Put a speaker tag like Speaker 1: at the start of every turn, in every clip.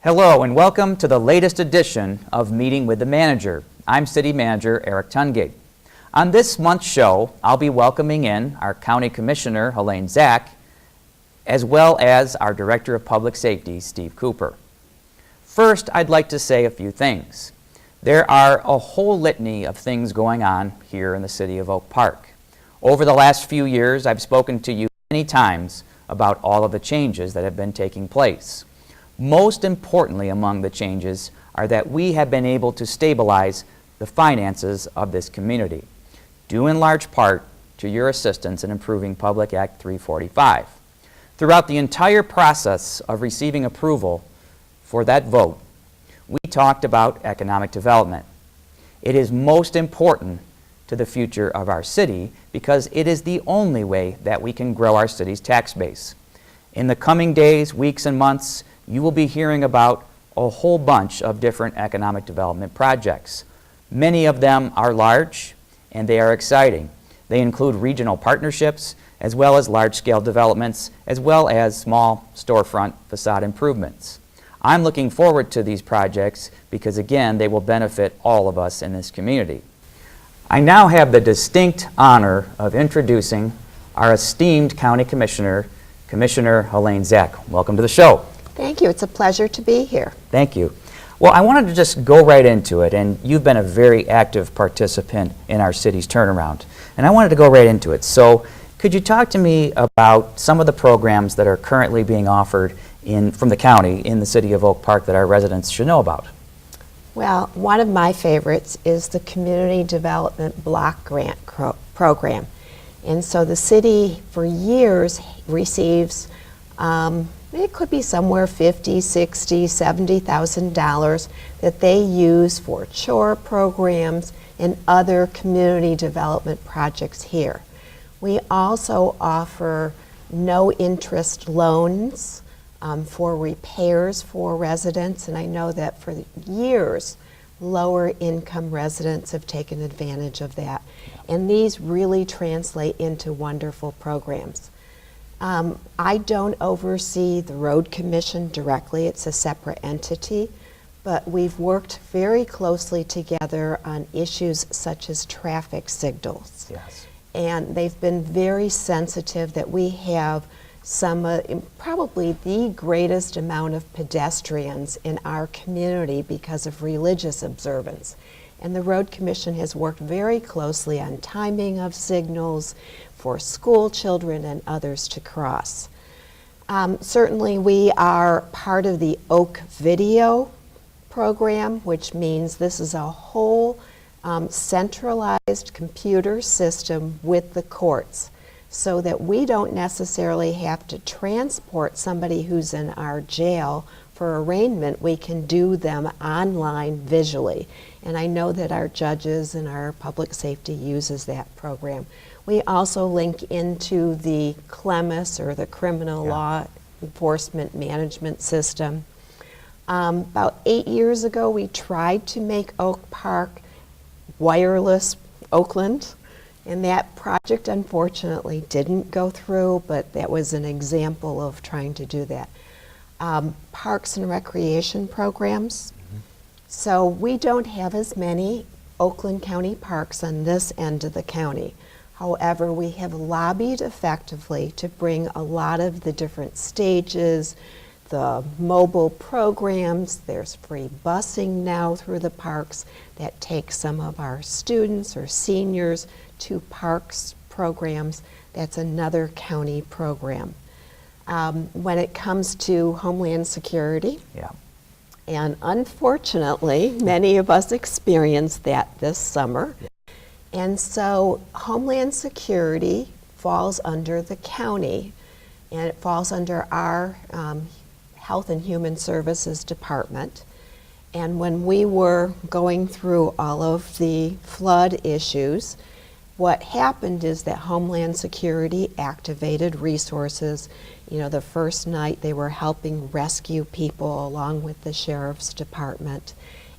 Speaker 1: Hello and welcome to the latest edition of Meeting with the Manager. I'm City Manager Eric Tungate. On this month's show, I'll be welcoming in our County Commissioner, Helene Zach, as well as our Director of Public Safety, Steve Cooper. First, I'd like to say a few things. There are a whole litany of things going on here in the city of Oak Park. Over the last few years, I've spoken to you many times about all of the changes that have been taking place. Most importantly among the changes are that we have been able to stabilize the finances of this community, due in large part to your assistance in improving Public Act 345. Throughout the entire process of receiving approval for that vote, we talked about economic development. It is most important to the future of our city because it is the only way that we can grow our city's tax base. In the coming days, weeks, and months, you will be hearing about a whole bunch of different economic development projects. Many of them are large and they are exciting. They include regional partnerships as well as large-scale developments as well as small storefront facade improvements. I'm looking forward to these projects because again they will benefit all of us in this community. I now have the distinct honor of introducing our esteemed County Commissioner, Commissioner Helene Zach. Welcome to the show.
Speaker 2: Thank you. It's a pleasure to be here.
Speaker 1: Thank you. Well, I wanted to just go right into it, and you've been a very active participant in our city's turnaround, and I wanted to go right into it. So could you talk to me about some of the programs that are currently being offered from the county in the city of Oak Park that our residents should know about?
Speaker 2: Well, one of my favorites is the Community Development Block Grant Program. And so the city for years receives it could be somewhere $50,000, $60,000, $70,000 that they use for chore programs and other community development projects here. We also offer no-interest loans for repairs for residents, and I know that for years lower-income residents have taken advantage of that. And these really translate into wonderful programs. I don't oversee the Road Commission directly, it's a separate entity, but we've worked very closely together on issues such as traffic signals.
Speaker 1: Yes.
Speaker 2: And they've been very sensitive that we have probably the greatest amount of pedestrians in our community because of religious observance. And the Road Commission has worked very closely on timing of signals for school children and others to cross. Certainly we are part of the Oak Video program, which means this is a whole centralized computer system with the courts, so that we don't necessarily have to transport somebody who's in our jail for arraignment. We can do them online visually. And I know that our judges and our public safety uses that program. We also link into the CLEMIS, or the Criminal Law Enforcement Management System. About 8 years ago, we tried to make Oak Park wireless Oakland, and that project unfortunately didn't go through, but that was an example of trying to do that. Parks and recreation programs. So we don't have as many Oakland County parks on this end of the county. However, we have lobbied effectively to bring a lot of the different stages, the mobile programs. There's free busing now through the parks that take some of our students or seniors to parks programs. That's another county program. When it comes to Homeland Security, and unfortunately, many of us experienced that this summer. And so Homeland Security falls under the county, and it falls under our Health and Human Services Department. And when we were going through all of the flood issues, what happened is that Homeland Security activated resources. You know, the first night they were helping rescue people along with the Sheriff's Department.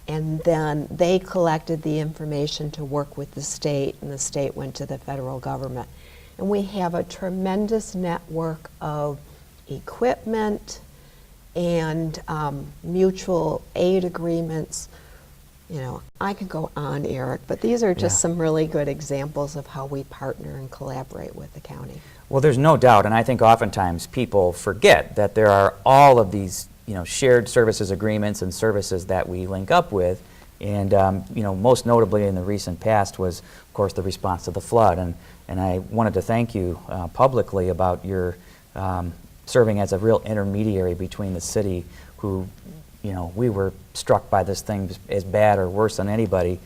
Speaker 2: And then they collected the information to work with the state, and the state went to the federal government. And we have a tremendous network of equipment and mutual aid agreements. You know, I could go on, Eric, but these are just some really good examples of how we partner and collaborate with the county.
Speaker 1: Well, there's no doubt, and I think oftentimes people forget that there are all of these, shared services agreements and services that we link up with, and most notably in the recent past was, of course, the response to the flood, and I wanted to thank you publicly about your serving as a real intermediary between the city, who, we were struck by this thing as bad or worse than anybody,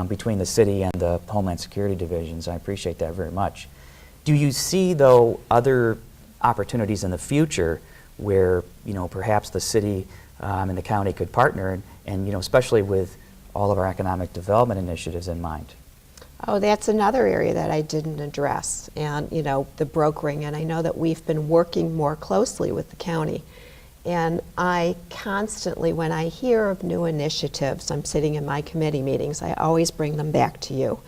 Speaker 1: between the city and the Homeland Security divisions. I appreciate that very much. Do you see, though, other opportunities in the future where, perhaps the city and the county could partner, and especially with all of our economic development initiatives in mind?
Speaker 2: Oh, that's another area that I didn't address, and the brokering, and I know that we've been working more closely with the county. And I constantly, when I hear of new initiatives, I'm sitting in my committee meetings, I always bring them back to you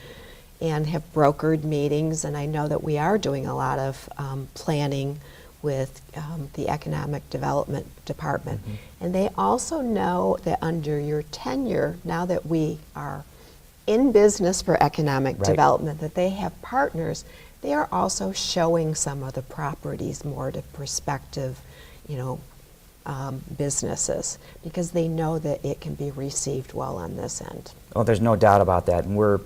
Speaker 2: and have brokered meetings, and I know that we are doing a lot of planning with the Economic Development Department. Mm-hmm. And they also know that under your tenure, now that we are in business for economic development, that they have partners. They are also showing some of the properties more to prospective, businesses, because they know that it can be received well on this end.
Speaker 1: Oh, there's no doubt about that. And we're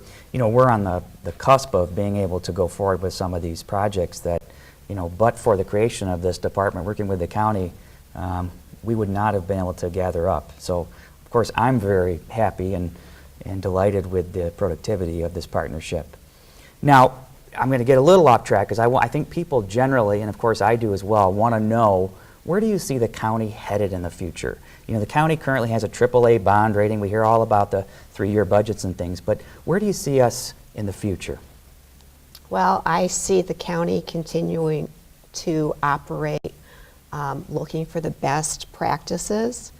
Speaker 1: on the cusp of being able to go forward with some of these projects that, but for the creation of this department, working with the county, we would not have been able to gather up. So, of course, I'm very happy and delighted with the productivity of this partnership. Now, I'm going to get a little off track, because I think people generally, and of course I do as well, want to know, where do you see the county headed in the future? The county currently has a AAA bond rating. We hear all about the 3-year budgets and things, but where do you see us in the future?
Speaker 2: Well, I see the county continuing to operate, looking for the best practices,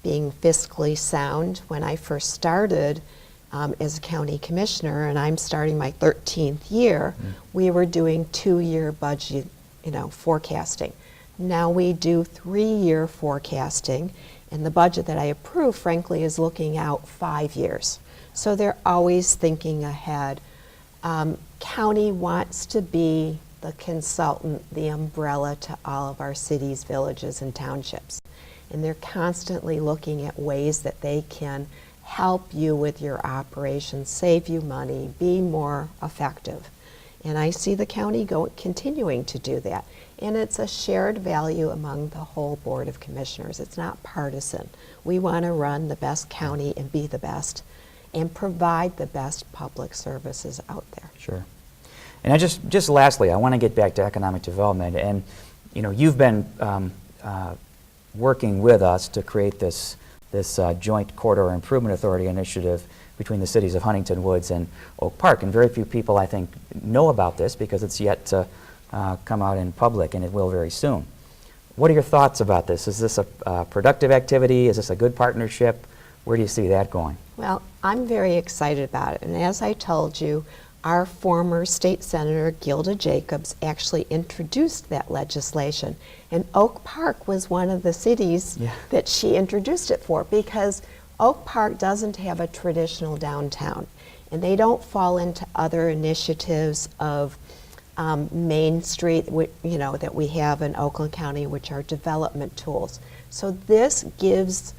Speaker 2: being fiscally sound. When I first started as a county commissioner, and I'm starting my 13th year, we were doing 2-year budget, forecasting. Now we do 3-year forecasting, and the budget that I approve, frankly, is looking out 5 years. So they're always thinking ahead. County wants to be the consultant, the umbrella to all of our cities, villages, and townships. And they're constantly looking at ways that they can help you with your operations, save you money, be more effective. And I see the county continuing to do that. And it's a shared value among the whole Board of Commissioners. It's not partisan. We want to run the best county and be the best and provide the best public services out there.
Speaker 1: Sure. And I just lastly, I want to get back to economic development. And you've been working with us to create this joint corridor improvement authority initiative between the cities of Huntington Woods and Oak Park. And very few people, I think, know about this, because it's yet to come out in public, and it will very soon. What are your thoughts about this? Is this a productive activity? Is this a good partnership? Where do you see that going?
Speaker 2: Well, I'm very excited about it. And as I told you, our former state senator, Gilda Jacobs, actually introduced that legislation. And Oak Park was one of the cities that she introduced it for, because Oak Park doesn't have a traditional downtown, and they don't fall into other initiatives of Main Street, that we have in Oakland County, which are development tools. So this gives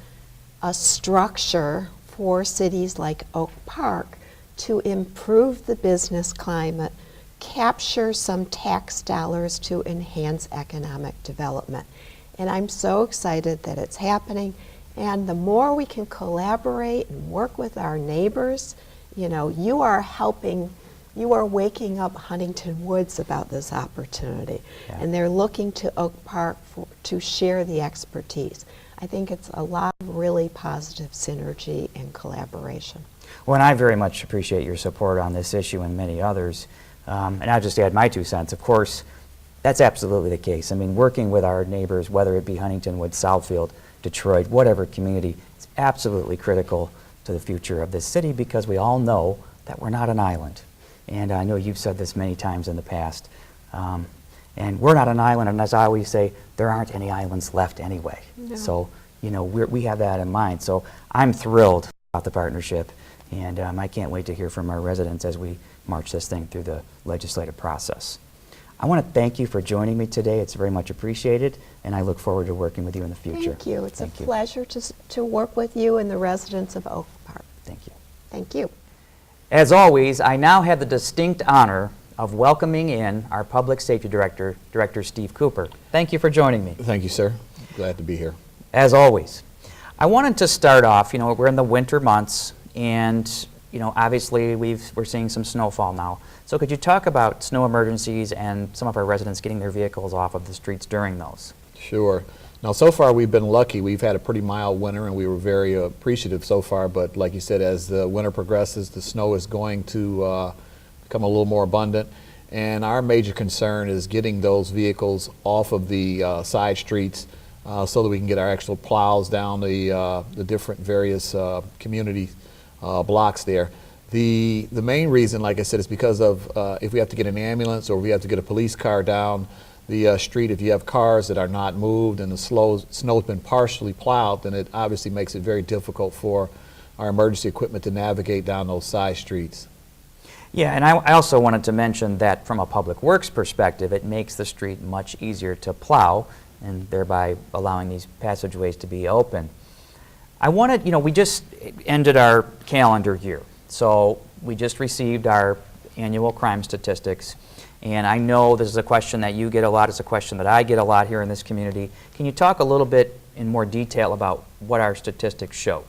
Speaker 2: a structure for cities like Oak Park to improve the business climate, capture some tax dollars to enhance economic development. And I'm so excited that it's happening. And the more we can collaborate and work with our neighbors, you are waking up Huntington Woods about this opportunity. Yeah. And they're looking to Oak Park to share the expertise. I think it's a lot of really positive synergy and collaboration.
Speaker 1: Well, and I very much appreciate your support on this issue and many others. And I'll just add my 2 cents. Of course, that's absolutely the case. I mean, working with our neighbors, whether it be Huntington Woods, Southfield, Detroit, whatever community, is absolutely critical to the future of this city, because we all know that we're not an island. And I know you've said this many times in the past. And we're not an island, and as I always say, there aren't any islands left anyway.
Speaker 2: No.
Speaker 1: So, you know, we have that in mind. So I'm thrilled about the partnership, and I can't wait to hear from our residents as we march this thing through the legislative process. I want to thank you for joining me today. It's very much appreciated, and I look forward to working with you in the future.
Speaker 2: Thank you. It's
Speaker 1: Thank
Speaker 2: a
Speaker 1: you.
Speaker 2: pleasure to work with you and the residents of Oak Park.
Speaker 1: Thank you.
Speaker 2: Thank you.
Speaker 1: As always, I now have the distinct honor of welcoming in our Public Safety Director, Director Steve Cooper. Thank you for joining me.
Speaker 3: Thank you, sir. Glad to be here.
Speaker 1: As always. I wanted to start off, you know, we're in the winter months, and, you know, obviously we're seeing some snowfall now. So could you talk about snow emergencies and some of our residents getting their vehicles off of the streets during those?
Speaker 3: Sure. Now, so far we've been lucky. We've had a pretty mild winter, and we were very appreciative so far. But like you said, as the winter progresses, the snow is going to become a little more abundant. And our major concern is getting those vehicles off of the side streets so that we can get our actual plows down the different various community blocks there. The main reason, like I said, is because of if we have to get an ambulance or we have to get a police car down the street, if you have cars that are not moved and the snow's been partially plowed, then it obviously makes it very difficult for our emergency equipment to navigate down those side streets.
Speaker 1: Yeah, and I also wanted to mention that from a public works perspective, it makes the street much easier to plow and thereby allowing these passageways to be open. I wanted, you know, we just ended our calendar year, so we just received our annual crime statistics, and I know this is a question that you get a lot, it's a question that I get a lot here in this community. Can you talk a little bit in more detail about what our statistics showed?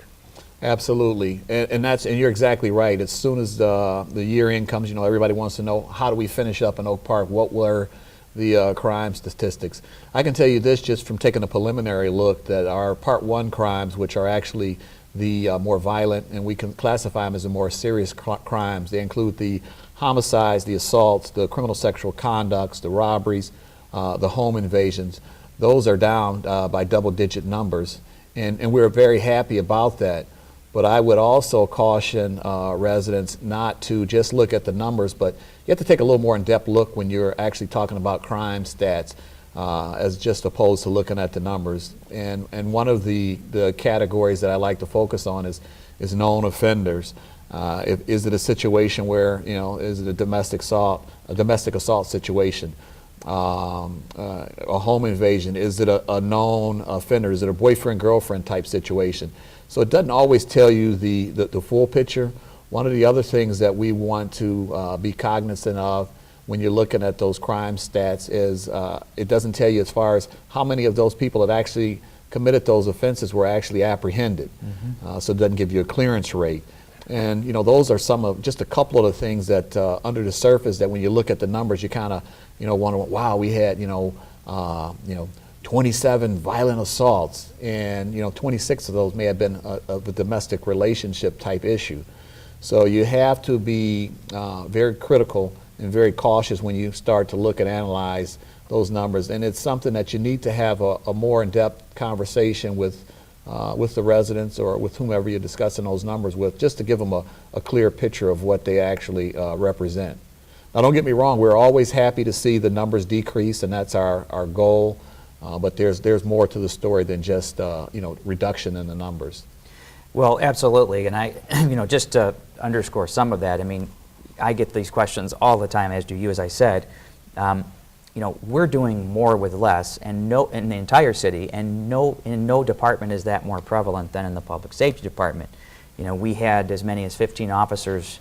Speaker 3: Absolutely, and you're exactly right. As soon as the year end comes, you know, everybody wants to know, how do we finish up in Oak Park? What were the crime statistics? I can tell you this just from taking a preliminary look, that our Part 1 crimes, which are actually the more violent, and we can classify them as the more serious crimes. They include the homicides, the assaults, the criminal sexual conducts, the robberies, the home invasions. Those are down by double-digit numbers, and we're very happy about that. But I would also caution residents not to just look at the numbers, but you have to take a little more in-depth look when you're actually talking about crime stats, as just opposed to looking at the numbers. And one of the categories that I like to focus on is known offenders. Is it a situation where, you know, is it a domestic assault situation? A home invasion? Is it a known offender? Is it a boyfriend-girlfriend type situation? So it doesn't always tell you the full picture. One of the other things that we want to be cognizant of when you're looking at those crime stats is it doesn't tell you as far as how many of those people that actually committed those offenses were actually apprehended. Mm-hmm. So it doesn't give you a clearance rate. And you know, those are just a couple of the things that under the surface, that when you look at the numbers, you kind of, you know, wonder, wow, we had 27 violent assaults, and 26 of those may have been of a domestic relationship type issue. So you have to be very critical and very cautious when you start to look and analyze those numbers. And it's something that you need to have a more in-depth conversation with the residents or with whomever you're discussing those numbers with, just to give them a clear picture of what they actually represent. Now, don't get me wrong, we're always happy to see the numbers decrease, and that's our goal. But there's more to the story than just reduction in the numbers.
Speaker 1: Well, absolutely, and I, just to underscore some of that, I mean, I get these questions all the time, as do you, as I said. We're doing more with less, and in the entire city, and in no department is that more prevalent than in the public safety department. We had as many as 15 officers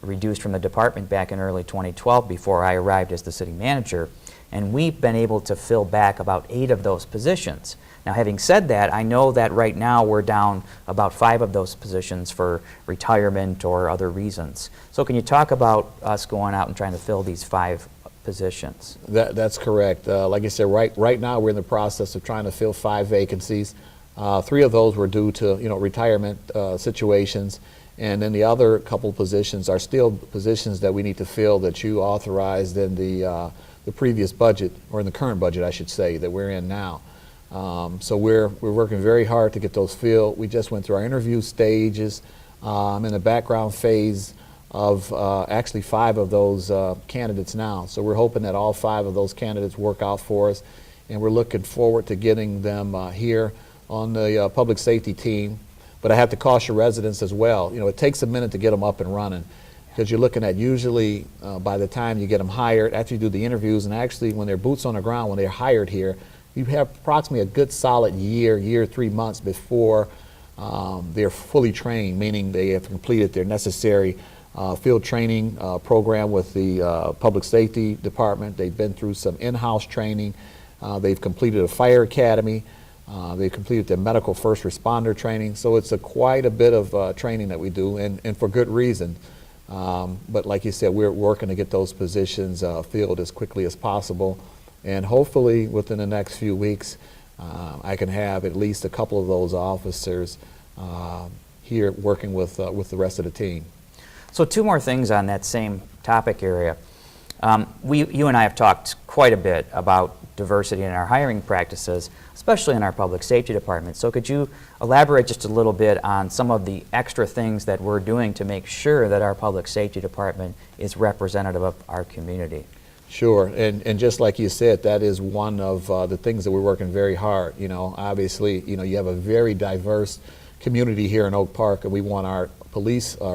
Speaker 1: reduced from the department back in early 2012 before I arrived as the city manager, and we've been able to fill back about 8 of those positions. Now, having said that, I know that right now we're down about 5 of those positions for retirement or other reasons. So can you talk about us going out and trying to fill these 5 positions?
Speaker 3: That's correct. Like I said, right now we're in the process of trying to fill 5 vacancies. 3 of those were due to retirement situations, and then the other couple positions are still positions that we need to fill that you authorized in the previous budget, or in the current budget, I should say, that we're in now. So we're working very hard to get those filled. We just went through our interview stages. In the background phase of actually 5 of those candidates now. So we're hoping that all 5 of those candidates work out for us, and we're looking forward to getting them here on the public safety team. But I have to caution residents as well. You know, it takes a minute to get them up and running, because you're looking at usually by the time you get them hired, after you do the interviews, and actually when they're boots on the ground, when they're hired here, you have approximately a good solid year, 3 months before they're fully trained, meaning they have completed their necessary field training program with the public safety department. They've been through some in-house training. They've completed a fire academy. They've completed their medical first responder training. So it's quite a bit of training that we do, and for good reason. But like you said, we're working to get those positions filled as quickly as possible. And hopefully within the next few weeks, I can have at least a couple of those officers here working with the rest of the team.
Speaker 1: So 2 more things on that same topic area. You and I have talked quite a bit about diversity in our hiring practices, especially in our public safety department. So could you elaborate just a little bit on some of the extra things that we're doing to make sure that our public safety department is representative of our community?
Speaker 3: Sure, and just like you said, that is one of the things that we're working very hard. You know, obviously, you know, you have a very diverse community here in Oak Park, and we want our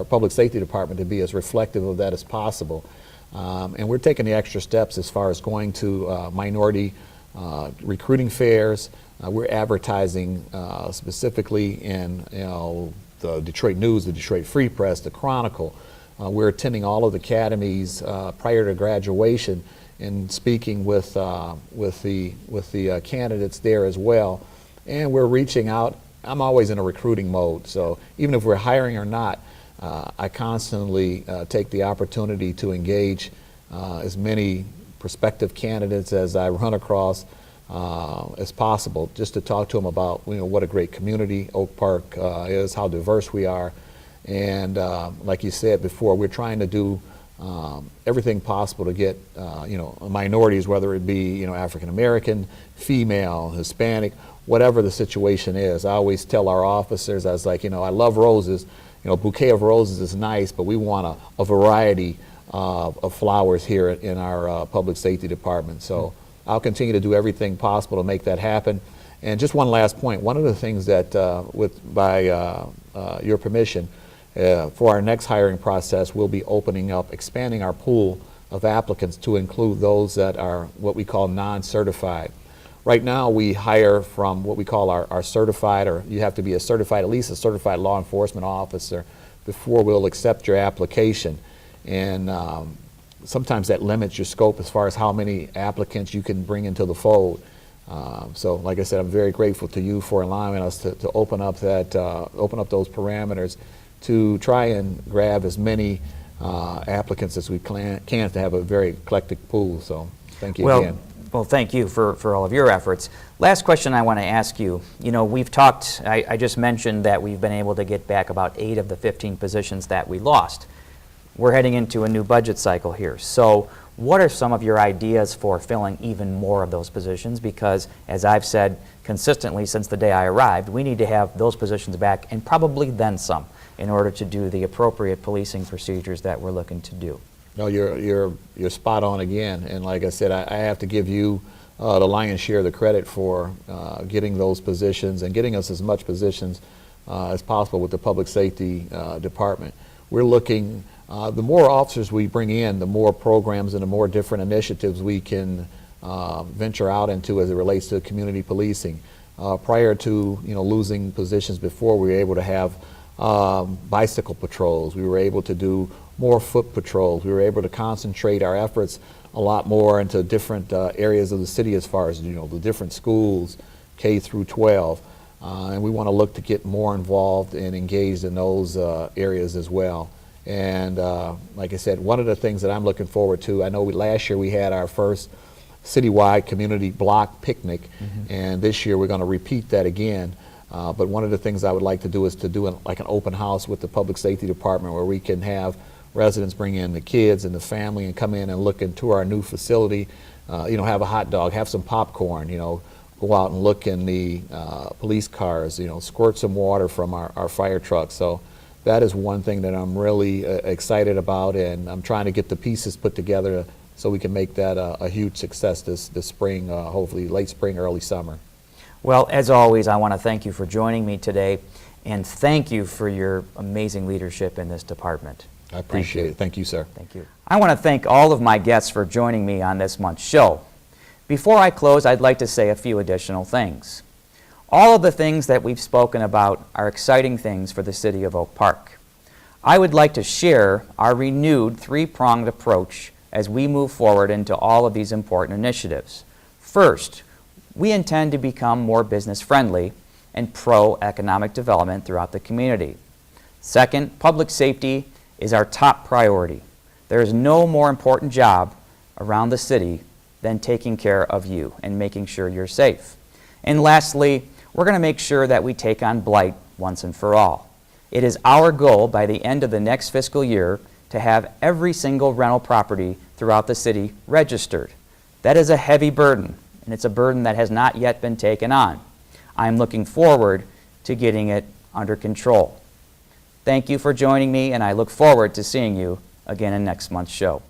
Speaker 3: public safety department to be as reflective of that as possible. And we're taking the extra steps as far as going to minority recruiting fairs. We're advertising specifically in the Detroit News, the Detroit Free Press, the Chronicle. We're attending all of the academies prior to graduation and speaking with the candidates there as well. And we're reaching out. I'm always in a recruiting mode, so even if we're hiring or not, I constantly take the opportunity to engage as many prospective candidates as I run across as possible, just to talk to them about what a great community Oak Park is, how diverse we are, and like you said before, we're trying to do everything possible to get minorities, whether it be African American, female, Hispanic, whatever the situation is. I always tell our officers, I was like, I love roses. A bouquet of roses is nice, but we want a variety of flowers here in our public safety department. So I'll continue to do everything possible to make that happen. And just one last point. One of the things that, by your permission, for our next hiring process, we'll be opening up, expanding our pool of applicants to include those that are what we call non-certified. Right now, we hire from what we call our certified, or you have to be at least a certified law enforcement officer before we'll accept your application. And sometimes that limits your scope as far as how many applicants you can bring into the fold. So, like I said, I'm very grateful to you for allowing us to open up those parameters to try and grab as many applicants as we can to have a very eclectic pool. So, thank you again.
Speaker 1: Well, thank you for all of your efforts. Last question I want to ask you. We've talked, I just mentioned that we've been able to get back about 8 of the 15 positions that we lost. We're heading into a new budget cycle here. So what are some of your ideas for filling even more of those positions? Because as I've said consistently since the day I arrived, we need to have those positions back and probably then some in order to do the appropriate policing procedures that we're looking to do.
Speaker 3: No, you're spot on again, and like I said, I have to give you the lion's share of the credit for getting those positions and getting us as much positions as possible with the public safety department. We're looking, the more officers we bring in, the more programs and the more different initiatives we can venture out into as it relates to community policing. Prior to losing positions before, we were able to have bicycle patrols. We were able to do more foot patrols. We were able to concentrate our efforts a lot more into different areas of the city as far as the different schools, K through 12, and we want to look to get more involved and engaged in those areas as well. And like I said, one of the things that I'm looking forward to, I know last year we had our first citywide community block picnic, and this year we're going to repeat that again. But one of the things I would like to do is to do like an open house with the public safety department, where we can have residents bring in the kids and the family and come in and look into our new facility, have a hot dog, have some popcorn, go out and look in the police cars, squirt some water from our fire trucks. So That is one thing that I'm really excited about, and I'm trying to get the pieces put together so we can make that a huge success this spring, hopefully late spring, early summer.
Speaker 1: Well, as always, I want to thank you for joining me today, and thank you for your amazing leadership in this department.
Speaker 3: I appreciate it. Thank you, sir.
Speaker 1: Thank you. I want to thank all of my guests for joining me on this month's show. Before I close, I'd like to say a few additional things. All of the things that we've spoken about are exciting things for the city of Oak Park. I would like to share our renewed three-pronged approach as we move forward into all of these important initiatives. First, we intend to become more business-friendly and pro-economic development throughout the community. Second, public safety is our top priority. There is no more important job around the city than taking care of you and making sure you're safe. And lastly, we're going to make sure that we take on blight once and for all. It is our goal by the end of the next fiscal year to have every single rental property throughout the city registered. That is a heavy burden, and it's a burden that has not yet been taken on. I'm looking forward to getting it under control. Thank you for joining me, and I look forward to seeing you again in next month's show.